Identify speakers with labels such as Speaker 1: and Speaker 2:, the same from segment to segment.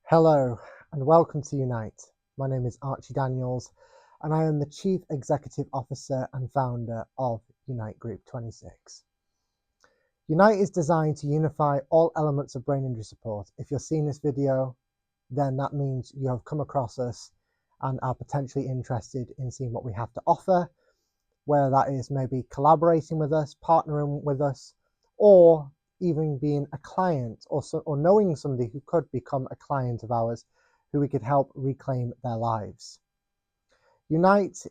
Speaker 1: Hello and welcome to Unite. My name is Archie Daniels and I am the Chief Executive Officer and founder of Unite Group 26. Unite is designed to unify all elements of brain injury support. If you're seeing this video, then that means you have come across us and are potentially interested in seeing what we have to offer, whether that is maybe collaborating with us, partnering with us, or even being a client or knowing somebody who could become a client of ours who we could help reclaim their lives. Unite,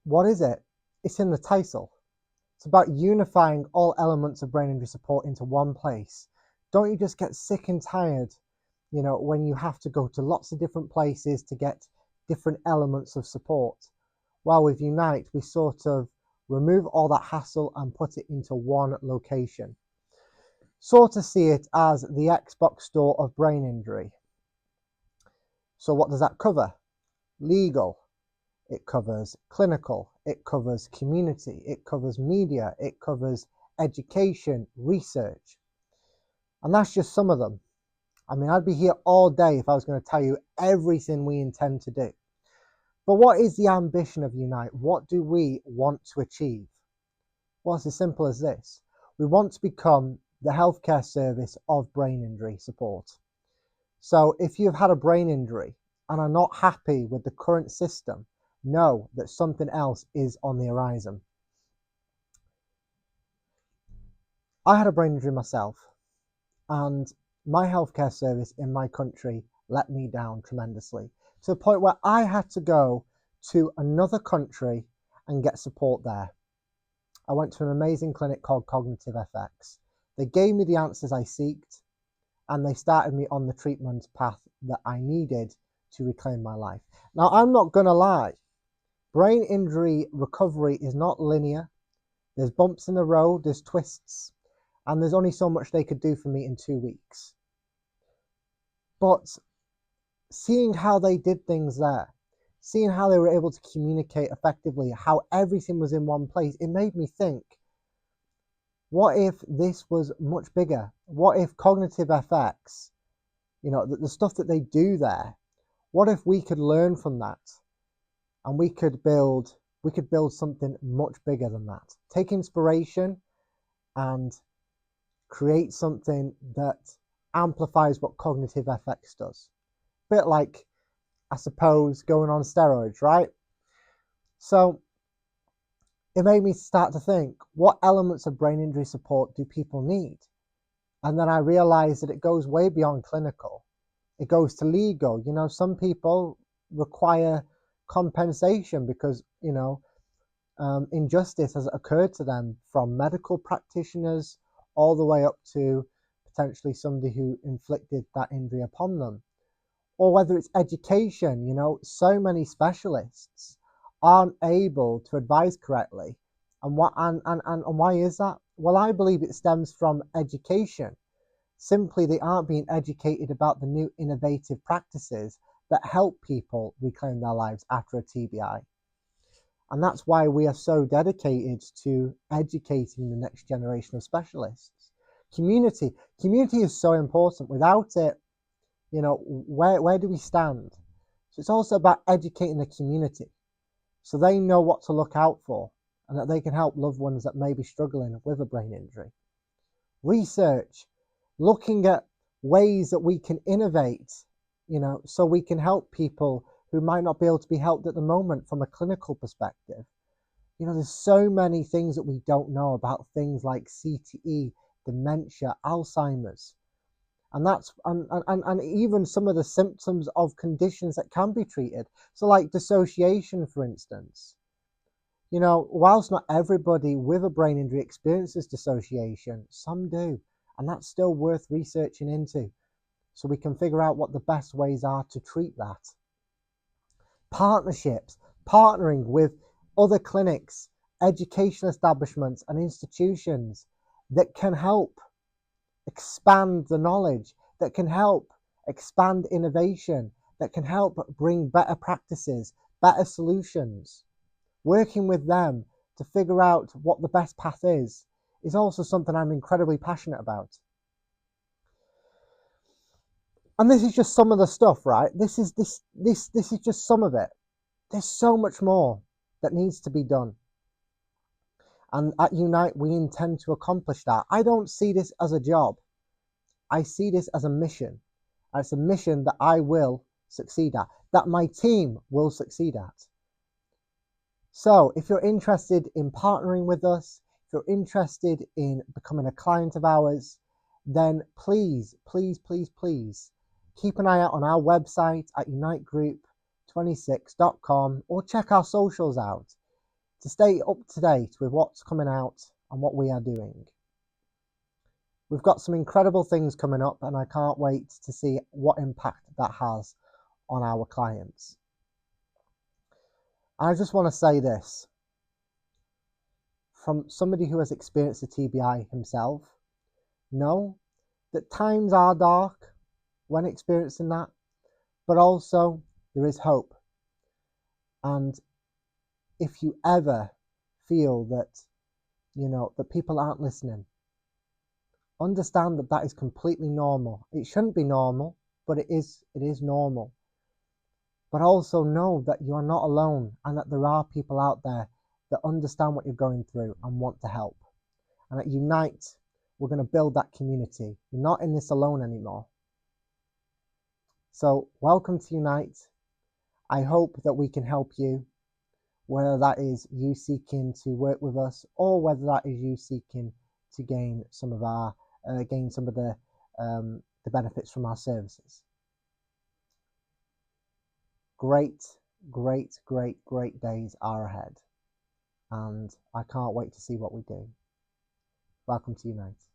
Speaker 1: what is it? It's in the title. It's about unifying all elements of brain injury support into one place. Don't you just get sick and tired, when you have to go to lots of different places to get different elements of support? Well, with Unite, we sort of remove all that hassle and put it into one location. Sort of see it as the Xbox store of brain injury. So what does that cover? Legal, it covers clinical, it covers community, it covers media, it covers education, research. And that's just some of them. I mean, I'd be here all day if I was going to tell you everything we intend to do. But what is the ambition of Unite? What do we want to achieve? Well, it's as simple as this. We want to become the healthcare service of brain injury support. So if you've had a brain injury and are not happy with the current system, know that something else is on the horizon. I had a brain injury myself, and my healthcare service in my country let me down tremendously, to the point where I had to go to another country and get support there. I went to an amazing clinic called Cognitive FX. They gave me the answers I sought, and they started me on the treatment path that I needed to reclaim my life. Now, I'm not going to lie. Brain injury recovery is not linear. There's bumps in the road, there's twists, and there's only so much they could do for me in 2 weeks. But seeing how they did things there, seeing how they were able to communicate effectively, how everything was in one place, it made me think, what if this was much bigger? What if Cognitive FX, the stuff that they do there, what if we could learn from that and we could build something much bigger than that? Take inspiration and create something that amplifies what Cognitive FX does. A bit like, I suppose, going on steroids, right? So it made me start to think, what elements of brain injury support do people need? And then I realized that it goes way beyond clinical. It goes to legal. Some people require compensation because, injustice has occurred to them, from medical practitioners all the way up to potentially somebody who inflicted that injury upon them. Or whether it's education, so many specialists aren't able to advise correctly. And why is that? Well, I believe it stems from education. Simply, they aren't being educated about the new innovative practices that help people reclaim their lives after a TBI. And that's why we are so dedicated to educating the next generation of specialists. Community is so important. Without it, where do we stand? So it's also about educating the community so they know what to look out for and that they can help loved ones that may be struggling with a brain injury. Research, looking at ways that we can innovate, so we can help people who might not be able to be helped at the moment from a clinical perspective. There's so many things that we don't know about things like CTE, dementia, Alzheimer's. And that's and even some of the symptoms of conditions that can be treated. So like dissociation, for instance. Whilst not everybody with a brain injury experiences dissociation, some do. And that's still worth researching into, so we can figure out what the best ways are to treat that. Partnerships, partnering with other clinics, educational establishments and institutions that can help expand the knowledge, that can help expand innovation, that can help bring better practices, better solutions. Working with them to figure out what the best path is also something I'm incredibly passionate about. And this is just some of the stuff, right? This is just some of it. There's so much more that needs to be done. And at Unite, we intend to accomplish that. I don't see this as a job. I see this as a mission. And it's a mission that I will succeed at, that my team will succeed at. So if you're interested in partnering with us, if you're interested in becoming a client of ours, then please, please, please, please keep an eye out on our website at unitegroup26.com or check our socials out to stay up to date with what's coming out and what we are doing. We've got some incredible things coming up, and I can't wait to see what impact that has on our clients. I just want to say this from somebody who has experienced a TBI himself. Know that times are dark when experiencing that, but also there is hope. And if you ever feel that, that people aren't listening, understand that that is completely normal. It shouldn't be normal, but it is normal. But also know that you are not alone, and that there are people out there that understand what you're going through and want to help. And at Unite, we're going to build that community. You're not in this alone anymore. So welcome to Unite. I hope that we can help you, whether that is you seeking to work with us or whether that is you seeking to gain some of the benefits from our services. Great days are ahead, and I can't wait to see what we do. Welcome to Unite.